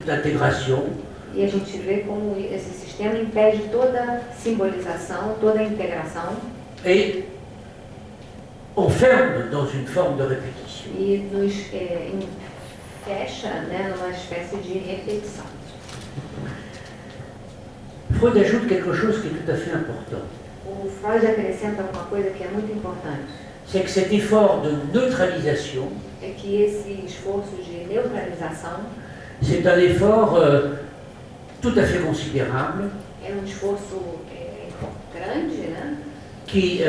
d'intégration. E a gente vê como esse sistema impede toda simbolização, toda integração. Et enferme dans une forme de répétition. E nos fecha, né, numa espécie de repetição. Freud ajoute quelque chose qui est tout à fait important. O Freud acrescenta uma coisa que é muito importante. C'est que cet effort de neutralisation, É que esse esforço de neutralização c'est un effort tout à fait considérable é um esforço grande, né? qui,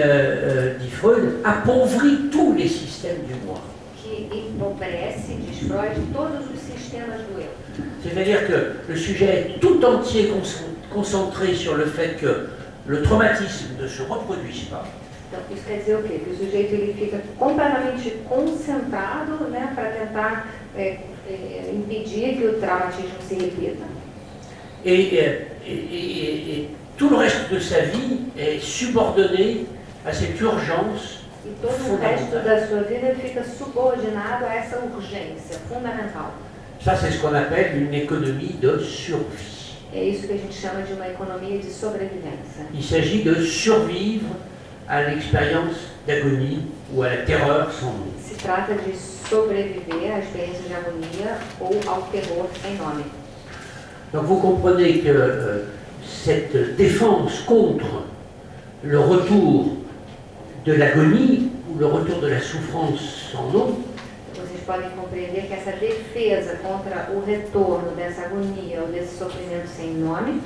dit Freud, appauvrit tous les systèmes du moi. Que empobrece, diz Freud, todos os sistemas do eu. C'est-à-dire que le sujet est tout entier concentré sur le fait que le traumatisme ne se reproduise pas. Então, isso quer dizer o quê? Que o sujeito ele fica completamente concentrado, né, para tentar impedir que o traumatismo se repita. Et tout le reste de sa vie est subordonné à cette urgence E todo o resto da sua vida ele fica subordinado a essa urgência fundamental. Ça, c'est ce qu'on appelle une économie de survie. É isso que a gente chama de uma economia de sobrevivência. Il s'agit de survivre à l'expérience d'agonie ou à la terreur sans nom. Se trata de sobreviver à experiência de agonia ou ao terror sem nome. Donc vous comprenez que cette défense contre le retour de l'agonie ou le retour de la souffrance sans nom, Vocês podem compreender que essa defesa contra o retorno dessa agonia ou desse sofrimento sem nome,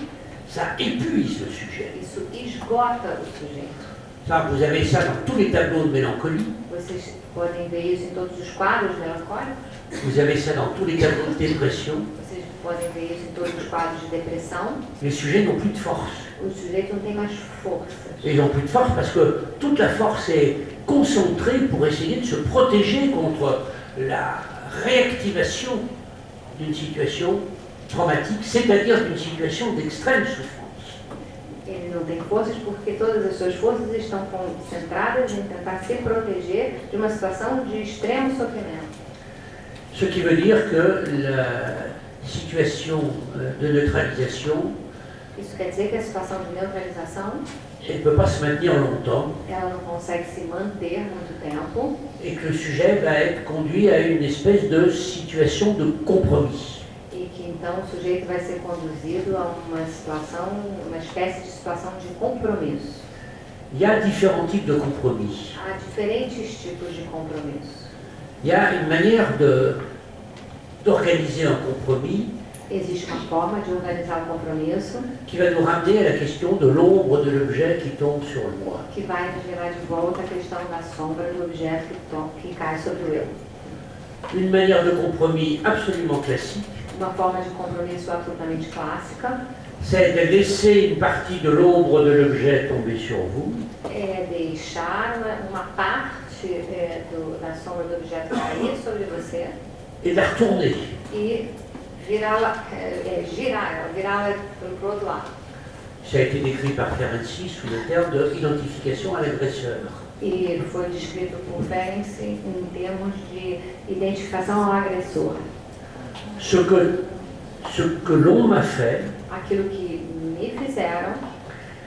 ça épuise le sujet. isso esgota o sujeito. Ça, vous avez ça dans tous les tableaux de mélancolie, Vocês podem ver isso em todos os quadros melancólicos, vous avez ça dans tous les tableaux de dépression. vocês podem ver isso em todos os quadros de depressão. Les sujets n'ont plus de force. O sujeito não tem mais força. Et ils n'ont plus de force parce que toute la force est concentrée pour essayer de se protéger contre la réactivation d'une situation traumatique, c'est-à-dire d'une situation d'extrême souffrance. Ele não tem forças porque todas as suas forças estão concentradas em tentar se proteger de uma situação de extremo sofrimento. Ce qui veut dire que la situation de neutralisation, Isso quer dizer que a situação de neutralização, elle ne peut pas se maintenir longtemps ela não consegue se manter muito tempo et que le sujet va être conduit à une espèce de situation de compromis. e que então o sujeito vai ser conduzido a uma situação, uma espécie de situação de compromisso. Il y a différents types de compromis. Há diferentes tipos de compromisso. Il y a une manière d'organiser un compromis Existe uma forma de organizar o compromisso qui va nous ramener à la question de l'ombre de l'objet qui tombe sur le moi. que vai nos levar de volta à questão da sombra do objeto que cai sobre o eu. Une manière de compromis absolument classique, Uma forma de compromisso absolutamente clássica c'est de laisser une partie de l'ombre de l'objet tomber sur vous é deixar uma parte da sombra do objeto cair sobre você et de la retourner. e virá-la, virá-la para o outro lado. Ça a été décrit par Ferenczi sous le terme de identification à l'agresseur. E foi descrito por Ferenc em termos de identificação ao agressor. Ce que l'on m'a fait, Aquilo que me fizeram,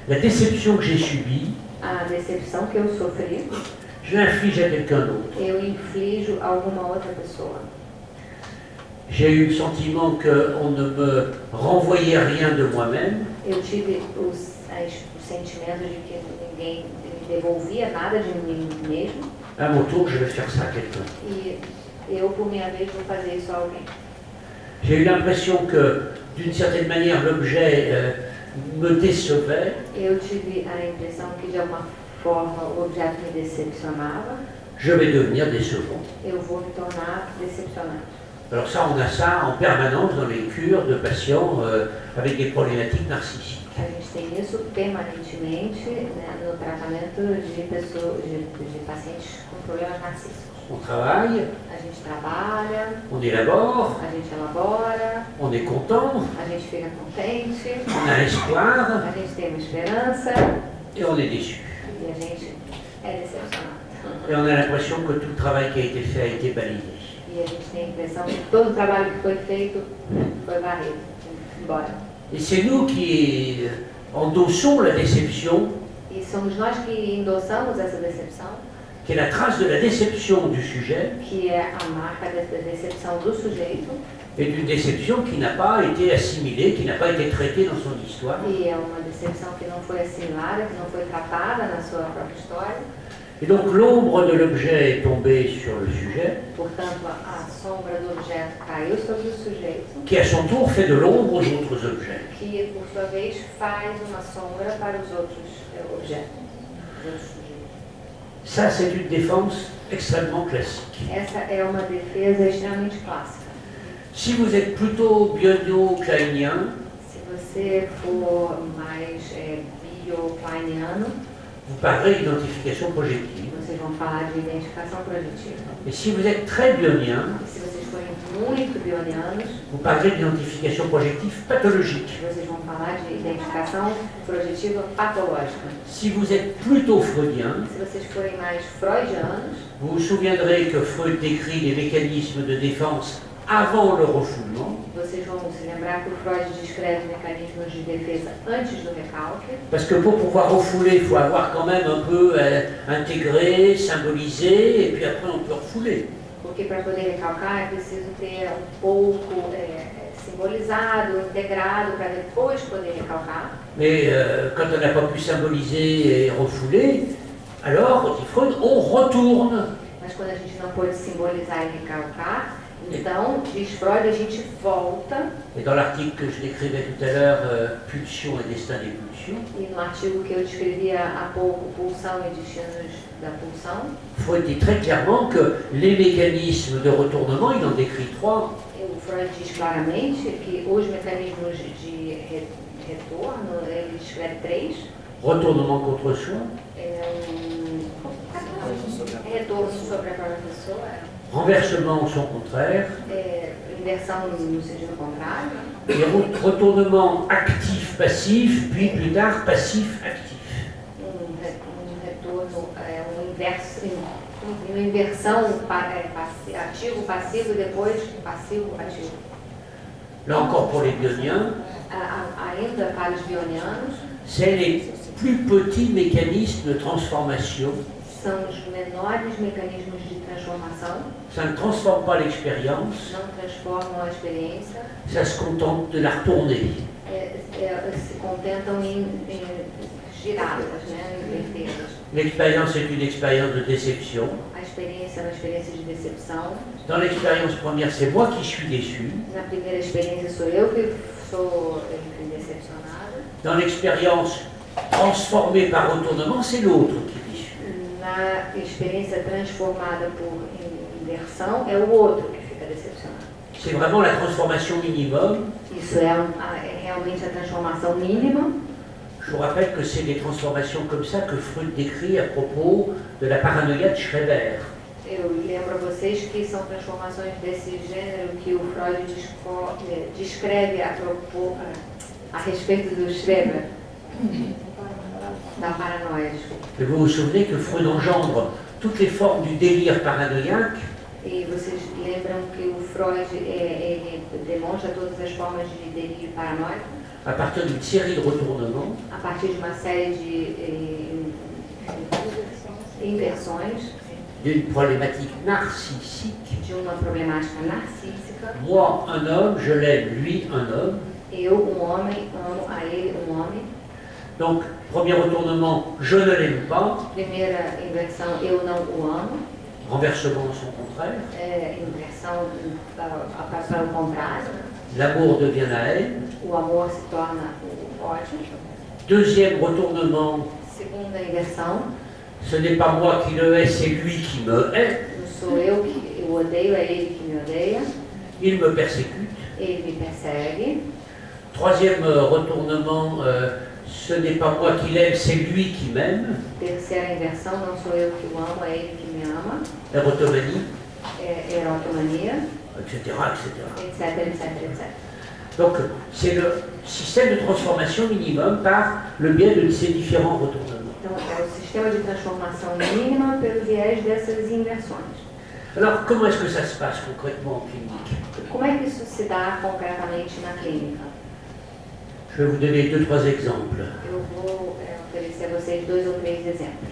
la déception que j'ai subie, a decepção que eu sofri, je l'inflige à quelqu'un d'autre. eu inflijo a alguma outra pessoa. J'ai eu le sentiment qu'on ne me renvoyait rien de moi-même. Eu tive o sentimento de que ninguém me devolvia nada de mim mesmo. À mon tour, je vais faire ça à quelqu'un. E eu, por minha vez, vou fazer isso a alguém. J'ai eu l'impression que, d'une certaine manière, l'objet me décevait. Eu tive a impressão que, de alguma forma, o objeto me decepcionava. Je vais devenir décevant. Eu vou me tornar decepcionante. Alors ça, on a ça en permanence dans les cures de patients avec des problématiques narcissiques. A gente tem isso permanentemente, né, no tratamento de pessoas, de pacientes com problemas narcísicos. On travaille, A gente trabalha, on élabore, a gente elabora, on est content, a gente fica contente, on a espoir a gente tem uma esperança et on est déçu. e a gente é decepcionado. Et on a l'impression que tout le travail qui a été fait a été balayé. E a gente tem a impressão que todo o trabalho que foi feito foi varrido, embora. Et c'est nous qui endossons la déception, E somos nós que endossamos essa decepção, qui est la trace de la déception du sujet, que é a marca da decepção do sujeito, et d'une déception qui n'a pas été assimilée, qui n'a pas été traitée dans son histoire. e é uma decepção que não foi assimilada, que não foi tratada na sua própria história. Et donc l'ombre de l'objet est tombée sur le sujet, Portanto, a sombra do objeto caiu sobre o sujeito, qui à son tour fait de l'ombre aux autres objets. que por sua vez faz uma sombra para os outros objetos, os outros sujeitos. Ça, c'est une défense extrêmement classique. Essa é uma defesa extremamente clássica. Si vous êtes plutôt bionico-kleinien, Se você for mais bio-kleiniano, vous parlerez d'identification projective. vocês vão falar de identificação projetiva. Et si vous êtes très bionien, E se vocês forem muito bionianos, vous parlerez d'identification projective pathologique. vocês vão falar de identificação projetiva patológica. Si vous êtes plutôt freudien, Se vocês forem mais freudianos, vous vous souviendrez que Freud décrit les mécanismes de défense avant le refoulement, vocês vão se lembrar que o Freud descreve mecanismos de defesa antes do recalque, parce que pour pouvoir refouler, il faut avoir quand même un peu intégré, symbolisé, et puis après on peut refouler. porque para poder recalcar é preciso ter um pouco simbolizado, integrado, para depois poder recalcar. Mais quand on n'a pas pu symboliser et refouler, alors, dit Freud, on retourne. Mas quando a gente não pôde simbolizar e recalcar, então, diz Freud, a gente volta, Et dans l'article que je décrivais tout à l'heure, Pulsion et destin des pulsions, e no artigo que eu descrevi há pouco, Pulsão e Destinos da Pulsão, Freud dit très clairement que les mécanismes de retournement, il en décrit trois. o Freud diz claramente que os mecanismos de retorno, ele descreve 3. Retournement contre soi, Retorno sobre a própria pessoa, renversement ou son contraire, inversão no sentido contrário, et retournement actif-passif, puis plus tard passif-actif. retorno, uma inversão ativo-passivo e depois passivo-ativo. Là encore pour les bioniens, Ainda para os bionianos, c'est les plus petits mécanismes de transformation. são os menores mecanismos de transformação, Ça ne transforme pas l'expérience, não transformam a experiência, ça se contente de la retourner. se contentam em girá-las, né, invertê-las. L'expérience est une expérience de déception. A experiência é uma experiência de decepção. Dans l'expérience première, c'est moi qui suis déçu. Na primeira experiência sou eu que sou decepcionada. Dans l'expérience transformée par retournement, c'est l'autre qui est déçu. Na experiência transformada por inversão, é o outro que fica decepcionado. C'est vraiment la transformation minimum. Isso é realmente a transformação mínima. Je vous rappelle que c'est des transformations comme ça que Freud décrit à propos de la paranoïa de Schreber. Eu lembro a vocês que são transformações desse gênero que o Freud descreve a respeito do Schreber, da paranoia. Et vous vous souvenez que Freud engendre toutes les formes du délire paranoïaque E vocês lembram que o Freud ele demonstra todas as formas de delírio paranoico à partir d'une série de retournements a partir de uma série de inversões, d'une problématique narcissique. de uma problemática narcísica. Moi, un homme, je l'aime, lui, un homme. Eu, homem, amo a ele, homem. Donc, premier retournement, je ne l'aime pas. Primeira inversão, eu não o amo. Renversement, son contraire. Inversão para o contrário. L'amour devient la haine. O amor se torna o ódio. Deuxième retournement, Segunda inversão, ce n'est pas moi qui le hais, c'est lui qui me hait. não sou eu que o odeio, é ele que me odeia. Il me persécute. Ele me persegue. Troisième retournement, ce n'est pas moi qui l'aime, c'est lui qui m'aime. Terceira inversão, não sou eu que o amo, é ele que me ama. Érotomanie, Erotomania, etc., etc. etc, etc, etc. Donc, c'est le système de transformation minimum par le biais de ces différents retournements. Então, é o sistema de transformação mínima pelo viés dessas inversões. Alors, comment est-ce que ça se passe concrètement en clinique? Como é que isso se dá concretamente na clínica? Je vais vous donner 2-3 exemples. Eu vou oferecer a vocês 2 ou 3 exemplos.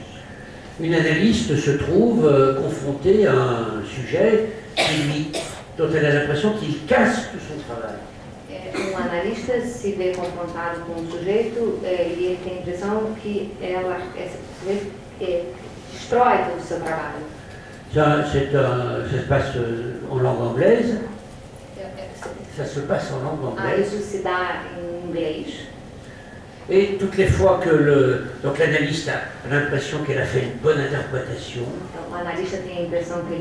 Une analyste se trouve confrontée à un sujet dont elle a l'impression qu'il casse tout son travail. Analista se vê confrontado com um sujeito e ele tem a impressão que esse sujeito destrói todo o seu trabalho. Ça se passe en langue anglaise. Ça se passe en langue anglaise. Isso se dá em inglês. Et toutes les fois que donc l'analyste a l'impression qu'elle a fait une bonne interprétation, então, o analista tem a impressão que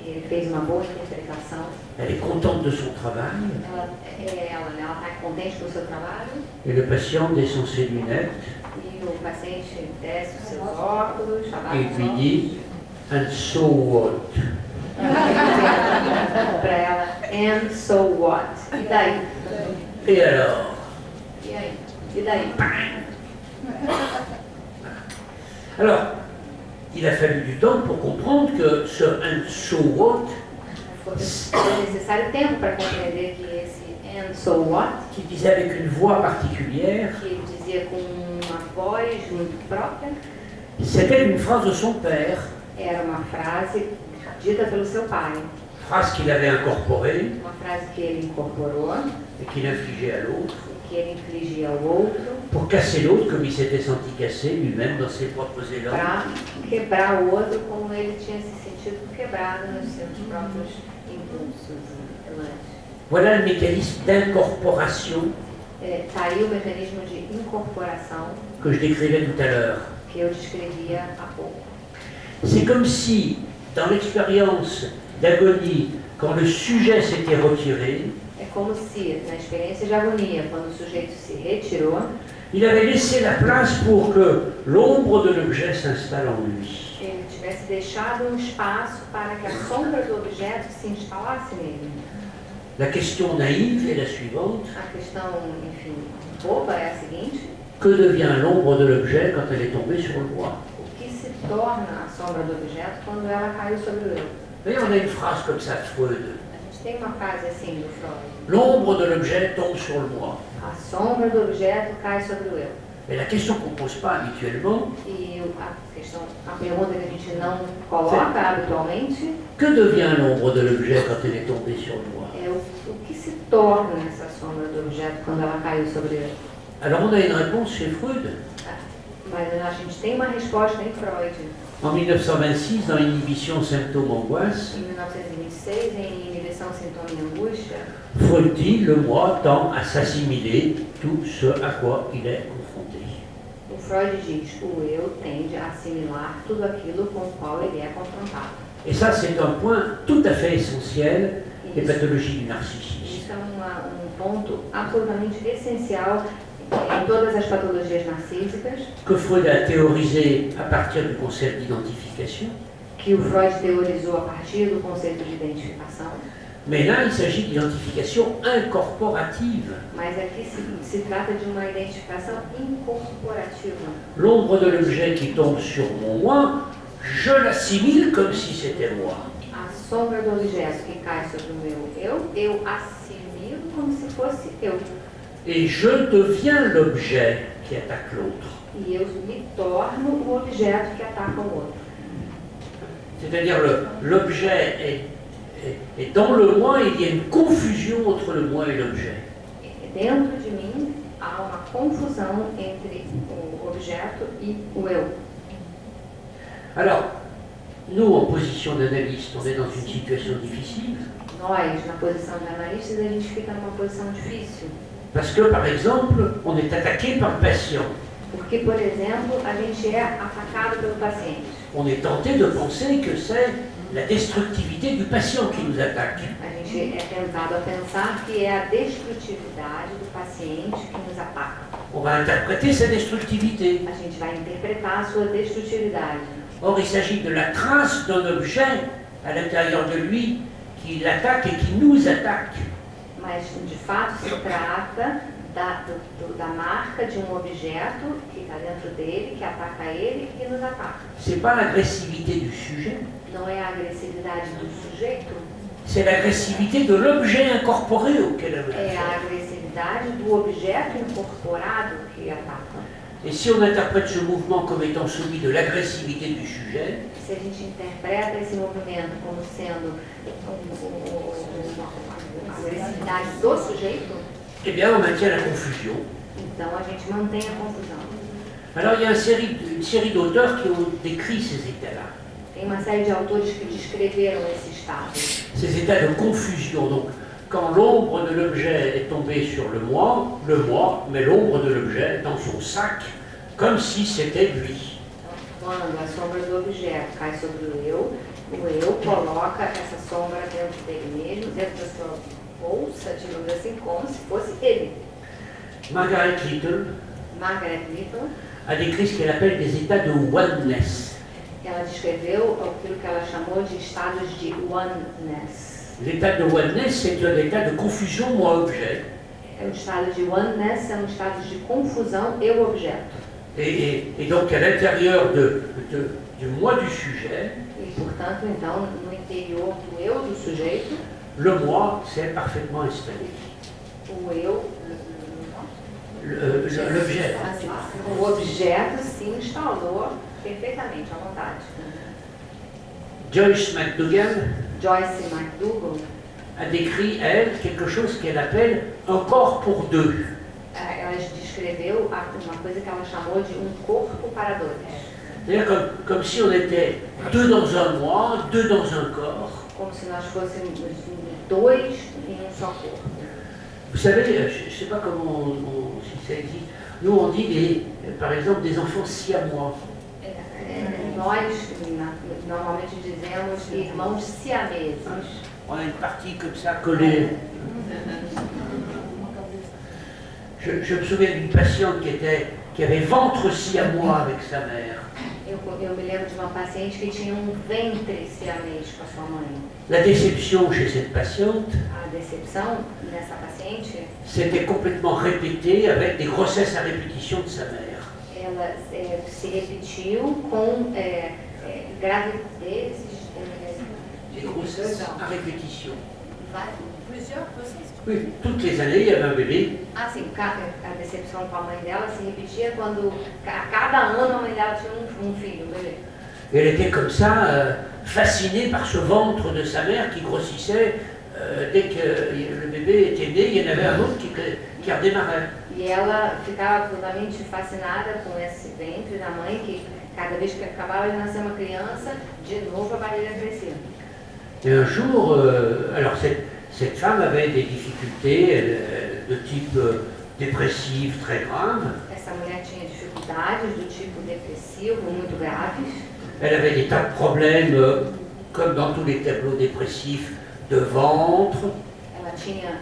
ele fez uma boa interpretação. Elle est contente de son travail. Ela está contente com o seu trabalho. Et le patient descend ses lunettes. E o paciente desce os seus óculos, et lui dit and so what? Para ela, and so what? E daí? Et alors? E aí? E daí? Alors, il a fallu du temps pour comprendre que ce and so what, foi necessário tempo para compreender que esse and so what, qu'il disait avec une voix particulière, que ele dizia com uma voz muito própria, c'était une phrase de son père, era uma frase dita pelo seu pai, phrase qu'il avait incorporée uma frase que ele incorporou et qu'il infligeait à l'autre, que ele infligia ao outro, pour casser l'autre comme il s'était senti cassé lui-même dans ses propres élans. para quebrar o outro como ele tinha se sentido quebrado nos seus próprios impulsos e lances. Voilà le mécanisme d'incorporation Está aí o mecanismo de incorporação que je décrivais tout à l'heure. que eu descrevia há pouco. C'est comme si, dans l'expérience d'agonie, quand le sujet s'était retiré, É como se, na experiência de agonia, quando o sujeito se retirou, il avait laissé la place pour que l'ombre de l'objet s'installe en lui. ele tivesse deixado um espaço para que a sombra do objeto se instalasse nele. La question naïve est la suivante. A questão, enfim, boba é a seguinte: Que devient l'ombre de l'objet quand elle est tombée sur le moi? o que se torna a sombra do objeto quando ela caiu sobre o eu? Vous voyez, on a une phrase comme ça de Freud. A gente tem uma frase assim do Freud: L'ombre de l'objet tombe sur le moi. a sombra do objeto cai sobre o eu. Mais la question qu'on ne pose pas habituellement, E a pergunta que a gente não coloca habitualmente que devient l'ombre de l'objet quand elle est tombée sur le moi? é o que se torna essa sombra do objeto quando ela caiu sobre o eu. Alors on a une réponse chez Freud. Mas a gente tem uma resposta em Freud. En 1926, dans Inhibition, Symptômes, Angoisse, Em 1926, em Inibição, Sintoma e Angústia, Freud dit le moi tend à s'assimiler tout ce à quoi il est confronté. o Freud diz: o eu tende a assimilar tudo aquilo com o qual ele é confrontado. Et ça, c'est un point tout à fait essentiel des pathologies du narcissisme. Isso é ponto absolutamente essencial em todas as patologias narcísicas, Que Freud a théorisé à partir du concept d'identification. que o Freud teorizou a partir do conceito de identificação. Mais là, il s'agit d'identification incorporative. Mas aqui se trata de uma identificação incorporativa. L'ombre de l'objet qui tombe sur mon moi, je l'assimile comme si c'était moi. A sombra do objeto que cai sobre o meu eu assimilo como se fosse eu. Et je deviens l'objet qui attaque l'autre. E eu me torno o objeto que ataca o outro. C'est-à-dire l'objet est dans le moi, il y a une confusion entre le moi et l'objet. Dentro de mim há uma confusão entre o objeto e o eu. Alors, nous, en position d'analyste, on est dans une situation difficile. Nós, na posição de analistas, a gente fica numa posição difícil. Parce que, par exemple, on est attaqué par le patient. Porque, por exemplo, a gente é atacado pelo paciente. On est tenté de penser que c'est la destructivité du patient qui nous attaque. A gente é tentado a pensar que é a destrutividade do paciente que nos ataca. On va interpréter sa destructivité. A gente vai interpretar a sua destrutividade. Or, il s'agit de la trace d'un objet à l'intérieur de lui qui l'attaque et qui nous attaque. Mas, de fato, se trata da marca de objeto que está dentro dele, que ataca ele e nos ataca. C'est pas l'agressivité du sujet, Não é a agressividade do sujeito, c'est l'agressivité de l'objet incorporé auquel elle é a a affaire. agressividade do objeto incorporado que ataca. Et si on interprète ce mouvement comme étant celui de l'agressivité du sujet, Se a gente interpreta esse movimento como sendo a agressividade do sujeito, eh bien on maintient la confusion. então a gente mantém a confusão. Alors il y a une série d'auteurs qui ont décrit ces états-là, Tem uma série de autores que descreveram esse estado. ces états de confusion. Donc quand l'ombre de l'objet est tombée sur le moi met l'ombre de l'objet dans son sac, comme si c'était lui. Quando a sombra do objeto cai sobre o eu coloca essa sombra dentro dele mesmo, dentro da sua bolsa, digamos assim, como se fosse ele. Margaret Little Margaret Little, a décrit ce qu'elle appelle des états de oneness. ela descreveu aquilo que ela chamou de estados de oneness. L'état de oneness, c'est un état de confusion moi-objet. O estado de oneness é um estado de confusão eu-objeto. Et donc à l'intérieur du moi du sujet, E, portanto, então, no interior do eu do sujeito, le moi s'est parfaitement installé. o eu, L'objet. o objeto se instalou perfeitamente à vontade. Joyce McDougall Joyce McDougall, a décrit, elle, quelque chose qu'elle appelle un corps pour deux. ela descreveu uma coisa que ela chamou de corpo para dois. C'est-à-dire comme si on était deux dans un moi, deux dans un corps. Como se nós fôssemos dois em só corpo. Vous savez, je ne sais pas comment si ça existe. Nous, on dit, par exemple, des enfants siamois. Nós, normalmente dizemos irmãos siameses. On a une partie comme ça collée. Je me souviens d'une patiente qui avait ventre siamois avec sa mère. Eu me lembro de uma paciente que tinha ventre siamês com a sua mãe. La déception chez cette patiente, A decepção dessa paciente, c'était complètement répété avec des grossesses à répétition de sa mère. ela se repetiu com gravidezes. Des grossesses à répétition. Plusieurs grossesses. Oui, toutes les années, il y avait un bébé. Ah, sim, a decepção com a mãe dela se repetia quando a cada ano a mãe dela tinha um filho, um bebê. Et elle était comme ça, fascinée par ce ventre de sa mère qui grossissait. Dès que le bébé était né, il y en avait un autre qui redémarrait. E ela ficava absolutamente fascinada com esse ventre da mãe, que cada vez que acabava de nascer uma criança, de novo a barriga crescia. Et un jour, alors cette femme avait des difficultés de type dépressive très grave. Essa mulher tinha dificuldades do tipo depressivo muito graves. Elle avait des tas de problèmes, comme dans tous les tableaux dépressifs, de ventre. Ela tinha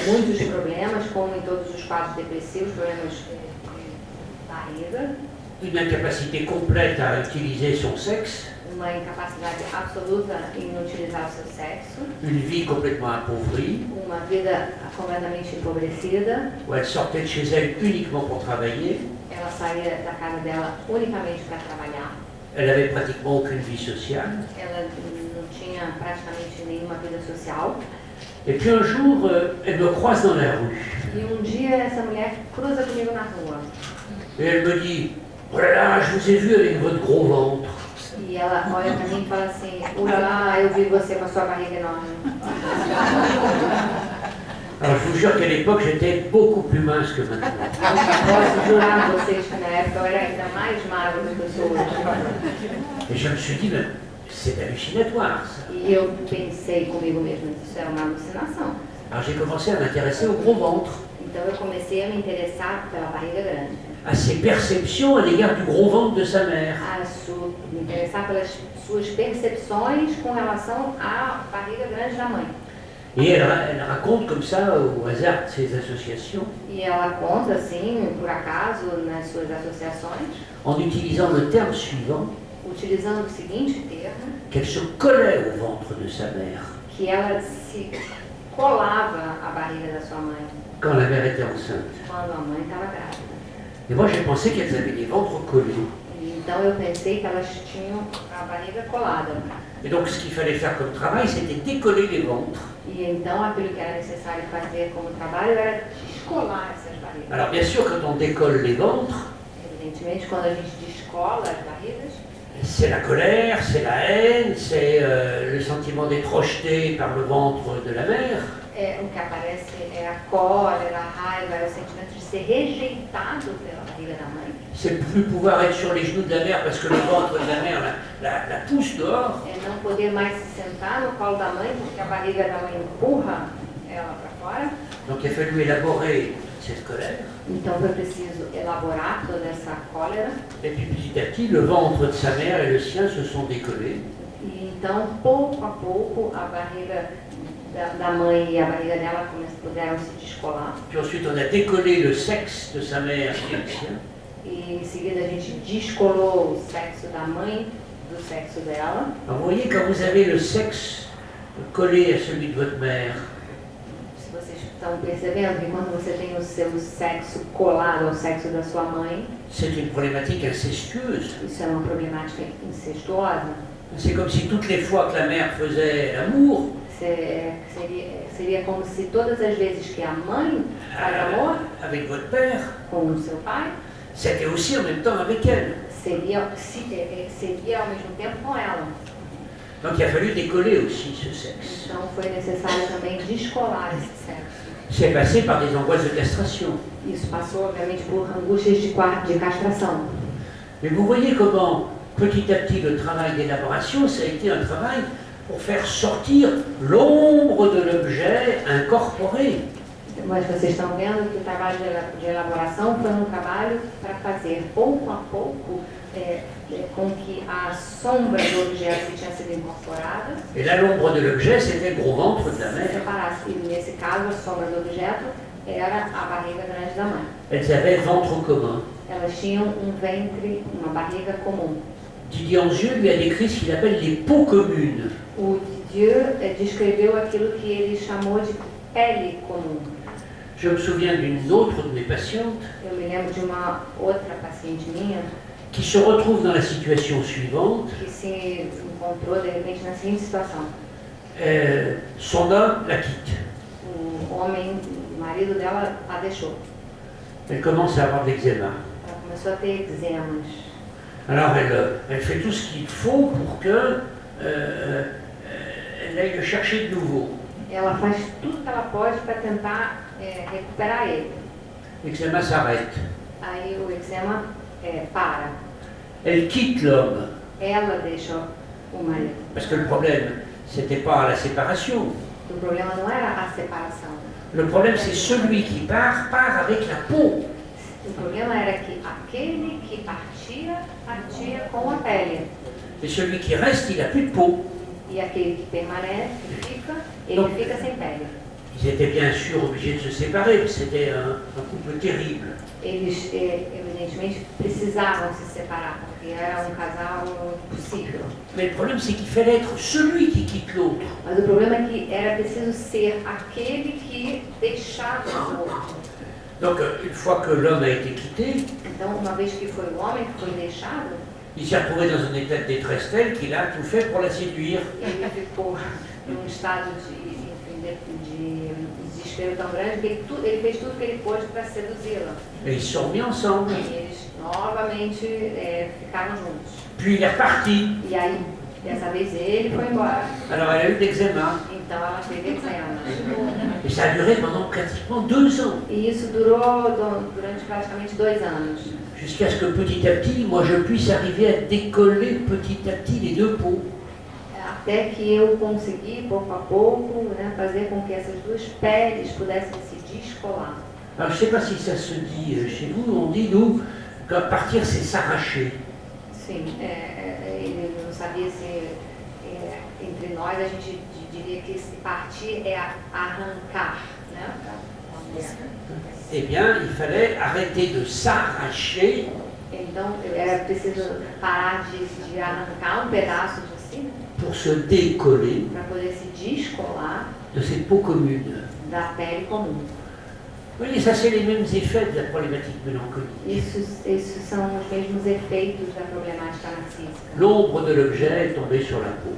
muitos problemas, como em todos os quadros depressivos, problemas de barriga. Une incapacité complète à utiliser son sexe. Uma incapacidade absoluta em utilizar o seu sexo. Une vie complètement appauvrie, Uma vida completamente empobrecida. où elle sortait de chez elle uniquement pour travailler. Ela saía da casa dela unicamente para trabalhar. Elle n'avait pratiquement aucune vie sociale. Ela não tinha praticamente nenhuma vida social. Et puis un jour, elle me croise dans la rue. E dia essa mulher cruza comigo na rua. Et elle me dit, oh là là, je vous ai vu avec votre gros ventre. E ela olha para mim e fala assim, olá, eu vi você com a sua barriga enorme. Alors je vous jure qu'à l'époque, j'étais beaucoup plus mince que maintenant. Posso jurar a vocês que na época eu era ainda mais magra do que eu sou hoje. Et je me suis dit, mais c'est hallucinatoire ça. E eu pensei comigo mesma, isso era uma alucinação. Alors j'ai commencé à m'intéresser au gros ventre, Então eu comecei a me interessar pela barriga grande. à ses perceptions à l'égard du gros ventre de sa mère. Me interessar pelas suas percepções com relação à barriga grande da mãe. Et elle raconte comme ça, au hasard de ses associations, E ela conta, assim, por acaso, nas suas associações, en utilisant le terme suivant, utilizando o seguinte termo, qu'elle se collait au ventre de sa mère, que ela se colava à barriga da sua mãe. quand la mère était enceinte. quando a mãe estava grávida. Et moi, j'ai pensé qu'elles avaient les ventres collés. Então eu pensei que elas tinham a barriga colada. Et donc, ce qu'il fallait faire comme travail, c'était décoller les ventres. E então aquilo que era necessário fazer como trabalho era descolar essas barrigas. Alors, bien sûr, quand on décolle les ventres, Evidentemente, quando a gente descola as barrigas, c'est la colère, c'est la haine, c'est le sentiment d'être rejeté par le ventre de la mère. o que aparece é a cólera, a raiva, é o sentimento de ser rejeitado pela barriga da mãe. C'est plus pouvoir être sur les genoux de la mère parce que le ventre de la mère la pousse dehors. É não poder mais se sentar no colo da mãe porque a barriga da mãe empurra ela para fora. Donc il a fallu élaborer cette colère. Então foi preciso elaborar toda essa cólera. Et puis petit à petit, le ventre de sa mère et le sien se sont décollés. E então, pouco a pouco, a barriga da mãe e a barriga dela puderam se descolar. Puis ensuite, on a décollé le sexe de sa mère et le sien. E em seguida a gente descolou o sexo da mãe do sexo dela. Alors vous voyez, quand vous avez le sexe collé à celui de votre mère, Se vocês estão percebendo que quando você tem o seu sexo colado ao sexo da sua mãe, c'est une problématique incestueuse. isso é uma problemática incestuosa. C'est comme si toutes les fois que la mère faisait l'amour, Seria como se todas as vezes que a mãe faz amor avec votre père, com o seu pai, c'était aussi en même temps avec elle. seria ao mesmo tempo com ela. Donc il a fallu décoller aussi ce sexe. Então foi necessário também descolar esse sexo. C'est passé par des angoisses de castration. Isso passou, obviamente, por angústias de castração. Mais vous voyez comment, petit à petit, le travail d'élaboration, ça a été un travail pour faire sortir l'ombre de l'objet incorporé. Mas vocês estão vendo que o trabalho de elaboração foi um trabalho para fazer, pouco a pouco, com que a sombra do objeto que tinha sido incorporada Et là, l'ombre de l'objet, c'était le gros ventre de la se mère. separasse. E nesse caso, a sombra do objeto era a barriga grande da mãe. Elles avaient ventre commun. Elas tinham um ventre, uma barriga comum. Didier Anzieux lui a décrit ce qu'il appelle les peaux communes. O Didier descreveu aquilo que ele chamou de pele comum. Je me souviens d'une autre de mes patientes Eu me lembro de uma outra paciente minha qui se retrouve dans la situation suivante. que se encontrou de repente na seguinte situação. Son homme la quitte. O homem, o marido dela, a deixou. Elle commence à avoir de l'eczéma. Ela começou a ter eczemas. Alors elle fait tout ce qu'il faut pour que elle aille le chercher de nouveau. Ela faz tudo que ela pode para tentar recuperar ele. L'eczéma s'arrête. Aí o eczema para. Elle quitte l'homme. Ela deixa o marido. Parce que le problème, c'était pas la séparation. O problema não era a separação. Le problème, c'est celui qui part avec la peau. O problema era que aquele que partia com a pele. Et celui qui reste, il n'a plus de peau. E aquele que permanece, ele fica sem pele. Ils étaient bien sûr obligés de se séparer, parce que c'était un couple terrible. Eles, evidentemente, precisavam se separar, porque era um casal impossível. Mais le problème, c'est qu'il fallait être celui qui quitte l'autre. Mas o problema é que era preciso ser aquele que deixava o outro. Donc, une fois que l'homme a été quitté, Então, uma vez que foi o homem que foi deixado, il s'est retrouvé dans un état de détresse tel qu'il a tout fait pour la séduire. ele ficou num estado de desespero tão grande que ele fez tudo que ele pôde para seduzi-la. Et ils se sont mis ensemble. E eles novamente ficaram juntos. Puis il est reparti. E aí, dessa vez, ele foi embora. Alors, elle a eu de l'eczéma. Então, ela teve eczema. Et ça a duré pendant pratiquement 2 ans. E isso durou durante praticamente 2 anos. Jusqu'à ce que petit à petit, moi, je puisse arriver à décoller petit à petit les deux peaux. Até que eu consegui, pouco a pouco, fazer com que essas duas peles pudessem se descolar. Alors, je ne sais pas si ça se dit chez vous, on dit, nous, que partir, c'est s'arracher. Sim, ele não sabia se entre nós a gente diria que se partir é arrancar, né? Eh bien, il fallait arrêter de s'arracher. Então, era preciso parar de arrancar um pedaço de si pour se décoller para poder se descolar de cette peau commune. da pele comum. Oui, ça c'est les mêmes effets de la problématique mélancolique. Isso são os mesmos efeitos da problemática narcísica. L'ombre de l'objet est tombée sur la peau.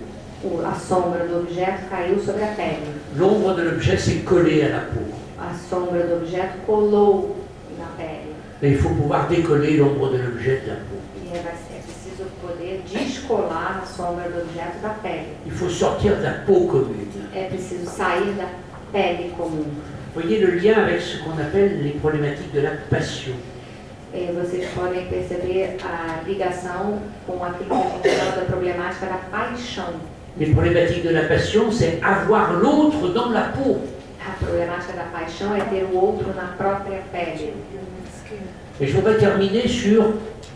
A sombra do objeto caiu sobre a pele. L'ombre de l'objet s'est collée à la peau. A sombra do objeto colou na pele. Et il faut pouvoir décoller l'ombre de l'objet de la peau. E é preciso poder descolar a sombra do objeto da pele. Il faut sortir de la peau commune. É preciso sair da pele comum. Voyez le lien avec ce qu'on appelle les problématiques de la passion. E vocês podem perceber a ligação com aquilo que a gente chama da problemática da paixão. Les problématiques de la passion, c'est avoir l'autre dans la peau. A problemática da paixão é ter o outro na própria pele. Et je voudrais terminer sur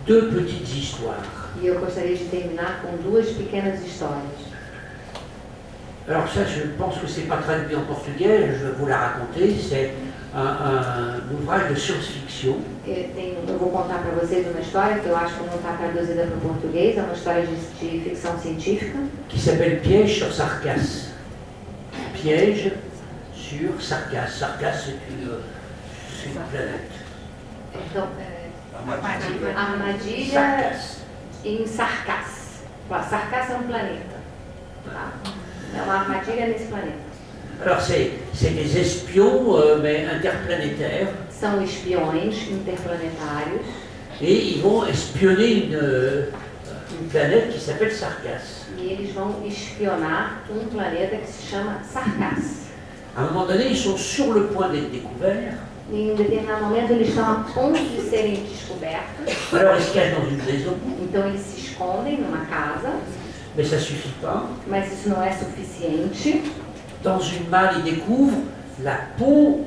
deux petites histoires. E eu gostaria de terminar com duas pequenas histórias. Alors ça, je pense que c'est pas traduit en portugais, je vais vous la raconter. C'est un ouvrage de science-fiction. Eu vou contar para vocês uma história que eu acho que não está traduzida para o português. É uma história de ficção científica. Qui s'appelle Piège sur Sargasse. Piège sur Sargasse. Sargasse, c'est une planète. Então, armadilha em Sargasse. Sargasse é um planeta. Tá? É uma armadilha nesse planeta. Alors c'est des espions, mais interplanétaires. São espiões interplanetários. Et ils vont espionner une planète qui s'appelle Sargasse. E eles vão espionar um planeta que se chama Sargasse. À un moment donné, ils sont sur le point d'être découverts. Em um determinado momento, eles estão a ponto de serem descobertos. Alors ils se cachent dans une maison, Então, eles se escondem numa casa, mais ça suffit pas. mas isso não é suficiente. Dans une malle, ils découvrent la peau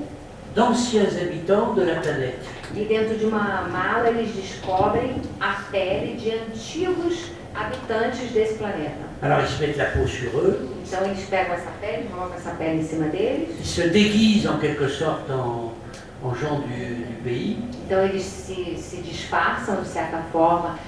d'anciens habitants de la planète. E dentro de uma mala, eles descobrem a pele de antigos habitantes desse planeta. Alors ils se mettent la peau sur eux, Então, eles pegam essa pele, colocam essa pele em cima deles. ils se déguisent en quelque sorte en gens du pays, Então, eles se disfarçam, de certa forma,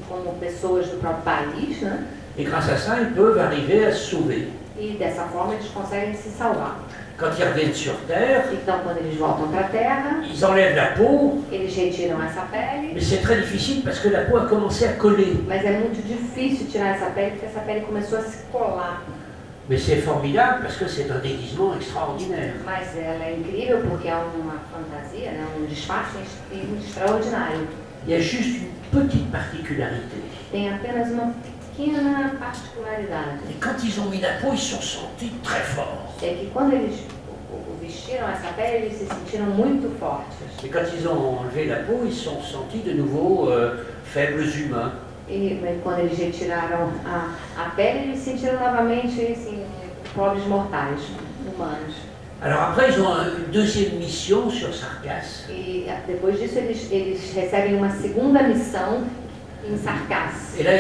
como pessoas do próprio país, né? et grâce à ça, ils peuvent arriver à se sauver. E dessa forma eles conseguem se salvar. Quand ils reviennent sur Terre, Então, quando eles voltam para a Terra, ils enlèvent la peau, eles retiram essa pele, mais c'est très difficile parce que la peau a commencé à coller. mas é muito difícil tirar essa pele porque essa pele começou a se colar. Mais c'est formidable parce que c'est un déguisement extraordinaire. Mas ela é incrível porque é uma fantasia, né? Um disfarce extraordinário. Il y a juste une petite particularité. Tem apenas uma pequena particularidade. Et quand ils ont mis la peau, ils se sont sentis très forts. É que quando eles vestiram essa pele, eles se sentiram muito fortes. Et quand ils ont enlevé la peau, ils se sont sentis de nouveau faibles humains. E quando eles retiraram a pele, eles se sentiram novamente assim, pobres mortais, humanos. Alors après, ils ont une deuxième mission sur Sargasse. E depois disso, eles recebem uma segunda missão em Sargasse. Et là,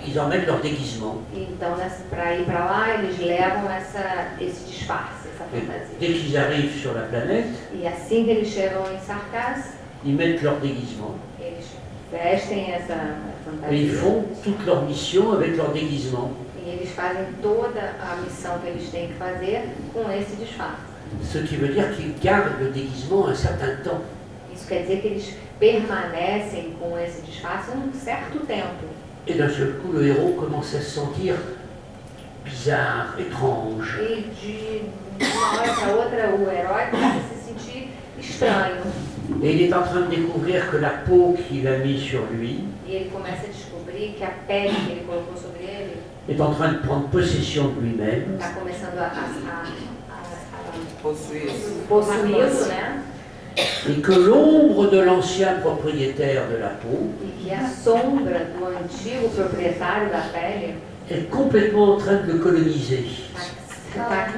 ils emmènent leur déguisement. Então, para ir para lá, eles levam esse disfarce, essa Et fantasia. dès qu'ils arrivent sur la planète, E assim que eles chegam em Sargasse, ils mettent leur déguisement. eles vestem essa Et ils fantasia. font toute leur mission avec leur déguisement. E eles fazem toda a missão que eles têm que fazer com esse disfarce. Ce qui veut dire qu'ils gardent le déguisement un certain temps. Isso quer dizer que eles permanecem com esse disfarce um certo tempo. Et d'un seul coup, le héros commence à se sentir bizarre, étrange. E de uma hora para outra, o herói começa a se sentir estranho. Et il est en train de découvrir que la peau qu'il a mise sur lui E ele começa a descobrir que a pele que ele colocou sobre ele est en train de prendre possession de lui-même. está começando a Possuí-lo. possuí-lo, né? Et que l'ombre de l'ancien propriétaire de la peau E que a sombra do antigo proprietário da pele est complètement en train de le coloniser. está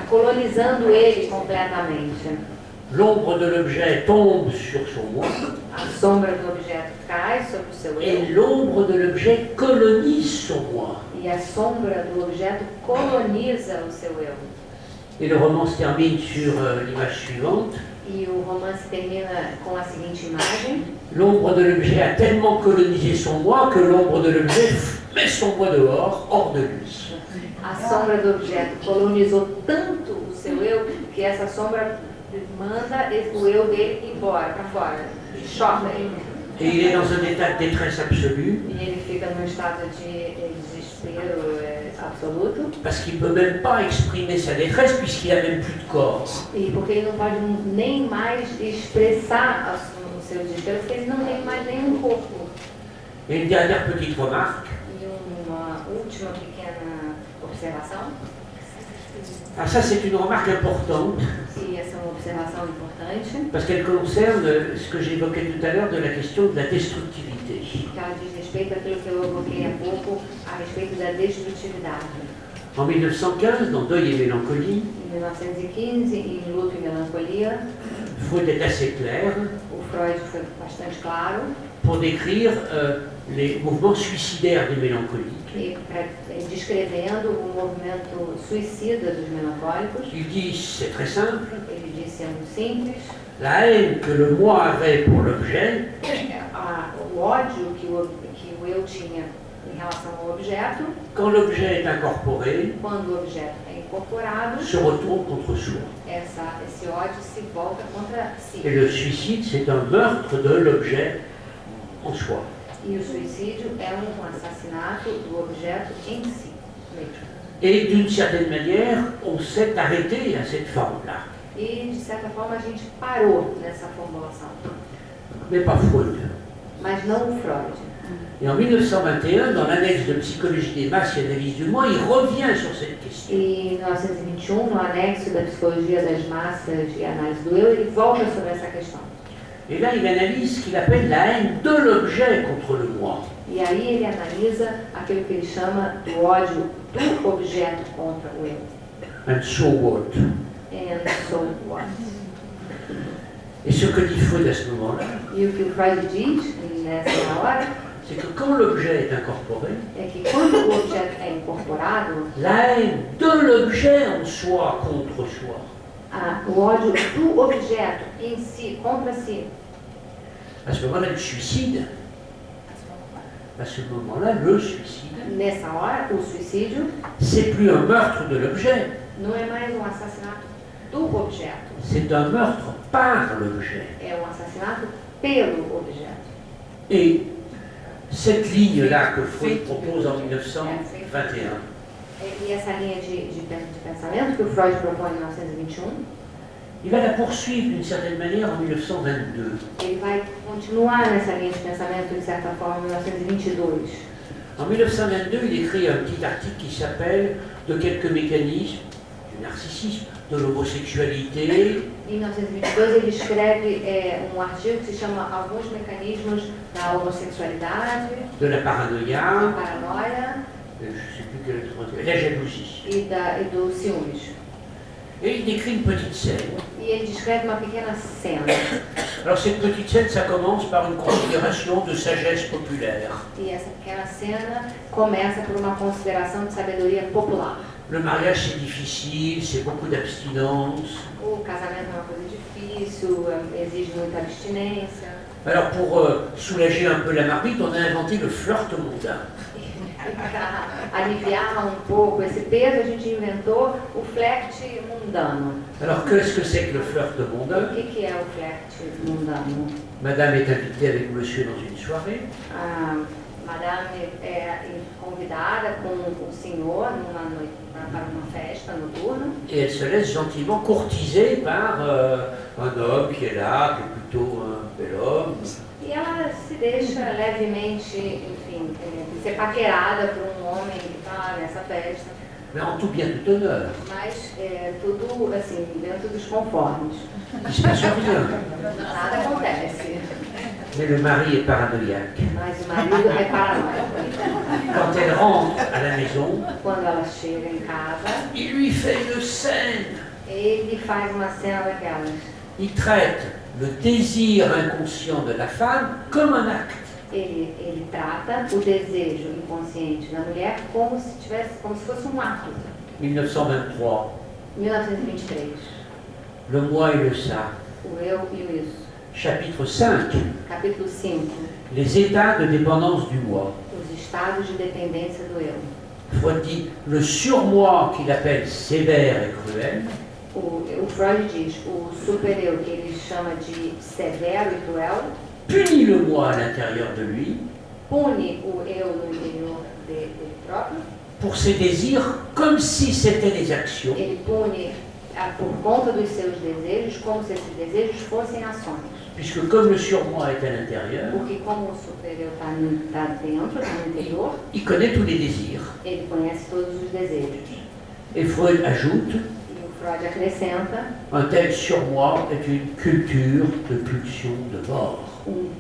colonizando ele completamente. L'ombre de l'objet tombe sur son moi A sombra do objeto cai sobre o seu et eu l'ombre de l'objet colonise son moi. e a sombra do objeto coloniza o seu eu. Et le roman se termine sur l'image suivante. E o romance termina com a seguinte imagem: L'ombre de l'objet a tellement colonisé son moi que l'ombre de l'objet met son moi dehors, hors de lui. a sombra do objeto colonizou tanto o seu eu que essa sombra manda o eu dele embora, para fora, choca ele. Et il est dans un état de détresse absolue, E ele fica num estado de desespero absoluto. parce qu'il ne peut même pas exprimer sa détresse puisqu'il n'a même plus de corps. E porque ele não pode nem mais expressar o seu desespero, porque ele não tem mais nenhum corpo. Et une dernière petite remarque, E uma última pequena observação, ah, ça c'est une remarque importante, e essa é uma observação importante, parce qu'elle concerne ce que j'évoquais tout à l'heure de la question de la destructivité. que ela diz respeito àquilo que eu evoquei há pouco, a respeito da destrutividade. En 1915, dans Deuil et Mélancolie, Em 1915, em Luto e Melancolia, Freud est assez clair o Freud foi bastante claro, pour décrire les mouvements suicidaires des mélancoliques. descrevendo o movimento suicida dos melancólicos. Il dit, c'est très simple, Ele disse, é muito simples, la haine que le moi avait pour l'objet o ódio que o eu tinha em relação ao objeto, quand l'objet est incorporé, quando o objeto é incorporado, se retourne contre soi. esse ódio se volta contra si. Et le suicide, c'est un meurtre de l'objet en soi. E o suicídio é um assassinato do objeto em si mesmo. Et d'une certaine manière, on s'est arrêté à cette forme-là. E, de certa forma, a gente parou nessa formulação. Mais pas Freud. Mas não o Freud. Et en 1921, dans l'annexe de psychologie des masses et analyse du moi, il revient sur cette question. E em 1921, no anexo da Psicologia das Massas e Análise do Eu, ele volta sobre essa questão. Et là, il analyse ce qu'il appelle la haine de l'objet contre le moi. E aí ele analisa aquilo que ele chama do ódio do objeto contra o eu. And so what? And so what? Et ce que dit Freud à ce moment-là, E o que o Freud diz nessa hora c'est que quand l'objet est incorporé, é que quando o objeto é incorporado, la haine de l'objet en soi contre soi, o ódio do objeto em si, contra si, à ce moment-là, le suicide, à ce moment-là, le suicide, nessa hora, o suicídio c'est plus un meurtre de l'objet, não é mais um assassinato do objeto, c'est un meurtre par l'objet. é um assassinato pelo objeto. Et cette ligne-là que Freud propose en 1921, E essa linha de pensamento que o Freud propõe em 1921, il va la poursuivre d'une certaine manière en 1922. ele vai continuar nessa linha de pensamento, de certa forma, em 1922. En 1922, il écrit un petit article qui s'appelle « De quelques mécanismes du narcissisme, de l'homosexualité, Em 1922, ele escreve um artigo que se chama Alguns Mecanismos da Homossexualidade, de la da paranoïa, Paranoia je ne sais plus quel autre, et la jalousie. e do ciúmes. Et il décrit une petite scène. E ele descreve uma pequena cena. Alors cette petite scène, ça commence par une considération de sagesse populaire. E essa pequena cena começa por uma consideração de sabedoria popular. Le mariage c'est difficile, c'est beaucoup d'abstinence. O casamento é uma coisa difícil, exige muita abstinência. Alors pour soulager un peu la marmite, on a inventé le flirt mondain. E para aliviar um pouco esse peso, a gente inventou o flerte mundano. Alors qu'est-ce que c'est que le flirt mondain? O que é o flerte mundano? Madame est invitée avec monsieur dans une soirée. A madame é convidada com o senhor para uma festa noturna. Et elle se laisse gentiment courtiser par un homme qui est là, qui est plutôt un bel homme. E ela se deixa levemente, enfim, ser paquerada por um homem que está nessa festa. Mais en tout bien, tout honneur. Mas tudo, assim, dentro dos conformes. Il ne se passe rien. Nada acontece. Mais le mari est paranoïaque. Mas o marido é paranoico. Quand elle rentre à la maison, Quando ela chega em casa, il lui fait une scène. ele faz uma cena daquelas. Il traite le désir inconscient de la femme comme un acte. Ele trata o desejo inconsciente da mulher como se fosse um ato. 1923. 1923. Le moi et le ça. O eu e o isso. Chapitre 5. Capítulo 5. Les états de dépendance du moi. Os estados de dependência do eu. Freud dit le surmoi qu'il appelle sévère et cruel. O Freud diz, o super-eu, que ele chama de severo e cruel, punit le moi à l'intérieur de lui pune o eu no interior dele próprio. pour ses désirs comme si c'était des actions. Ele pune por conta dos seus desejos, como se esses desejos fossem ações. Puisque comme le surmoi est à l'intérieur, Porque como o super-eu está dentro, está no interior, il connaît tous les désirs. ele conhece todos os desejos. Et Freud ajoute, E o Freud acrescenta, un tel surmoi est une culture de pulsion de mort.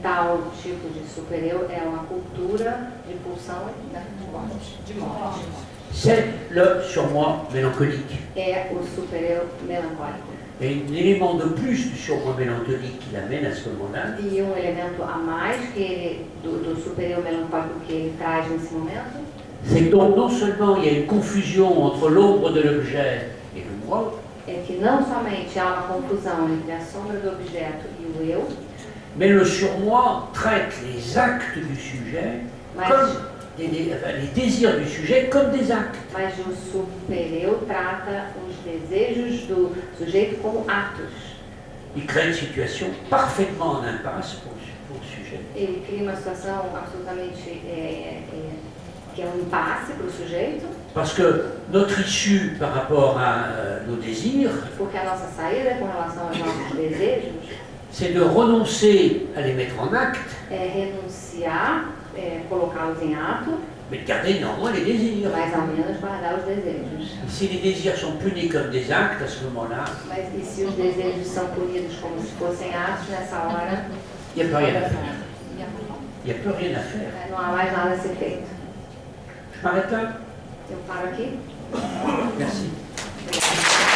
tal tipo de super-eu é uma cultura de pulsão de morte. C'est le surmoi mélancolique. É o super-eu melancólico. Et un élément de plus du surmoi mélancolique qui l'amène à ce moment-là, E um elemento a mais que do super-eu melancólico que ele traz nesse momento, c'est que donc non seulement il y a une confusion entre l'ombre de l'objet et le moi, é que não somente há uma confusão entre a sombra do objeto e o eu, mais le surmoi traite les actes du sujet mas, comme les désirs du sujet comme des actes. mas o super-eu trata os desejos do sujeito como atos. Il crée une situation parfaitement en impasse pour le sujet. Ele cria uma situação absolutamente que é um impasse para o sujeito, Parce que notre issue par rapport à nos désirs, porque a nossa saída com relação aos nossos desejos c'est de renoncer à les mettre en acte, é renunciar, colocá-los em ato, mais de garder néanmoins les désirs. mas ao menos guardar os desejos. Et si les désirs sont punis comme des actes, à ce moment-là, Mas e se os desejos são punidos como se fossem atos, nessa hora il n'y a plus rien à faire. Il n'y a plus rien à faire. não há mais nada a ser feito. Je m'arrête là. Eu paro aqui. Merci. Obrigada.